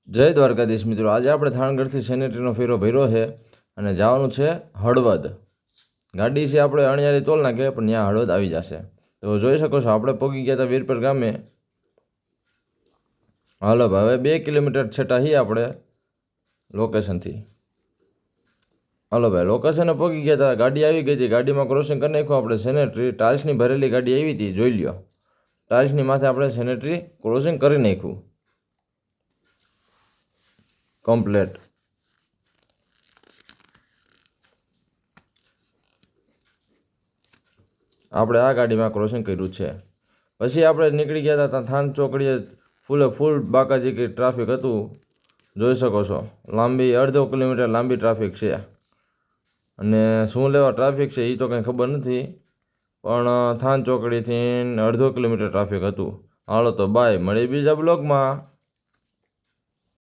જય દ્વારકાધીશ મિત્રો, આજે આપણે થાણગઢથી સેનેટરીનો ફેરો ભર્યો છે અને જવાનું છે હળવદ. ગાડી છે આપણે અણિયારી તોલ નાખે પણ ત્યાં હળવદ આવી જશે. તો જોઈ શકો છો આપણે પહોંચી ગયા હતા વીરપર ગામે. હાલો ભાઈ, હવે 2 કિલોમીટર છેટા છીએ આપણે લોકેશનથી. હાલો ભાઈ, લોકેશને પહોંચી ગયા હતા, ગાડી આવી ગઈ હતી, ગાડીમાં ક્રોસિંગ કરી નાખ્યું આપણે સેનેટરી. ટાઇલ્સની ભરેલી ગાડી આવી હતી, જોઈ લ્યો. ટાઇલ્સની માથે આપણે સેનેટરી ક્રોસિંગ કરી નાખ્યું કમ્પ્લેટ. આપણે આ ગાડીમાં ક્રોસિંગ કર્યું છે. પછી આપણે નીકળી ગયા હતા થાન ચોકડીએ. ફૂલ બાકાજી કે ટ્રાફિક હતું, જોઈ શકો છો. લાંબી 1.5 કિલોમીટર લાંબી ટ્રાફિક છે. અને શું લેવા ટ્રાફિક છે એ તો કંઈ ખબર નથી, પણ થાન ચોકડીથી 1.5 કિલોમીટર ટ્રાફિક હતું. હાલો તો બાય, મળી બીજા બ્લોગમાં.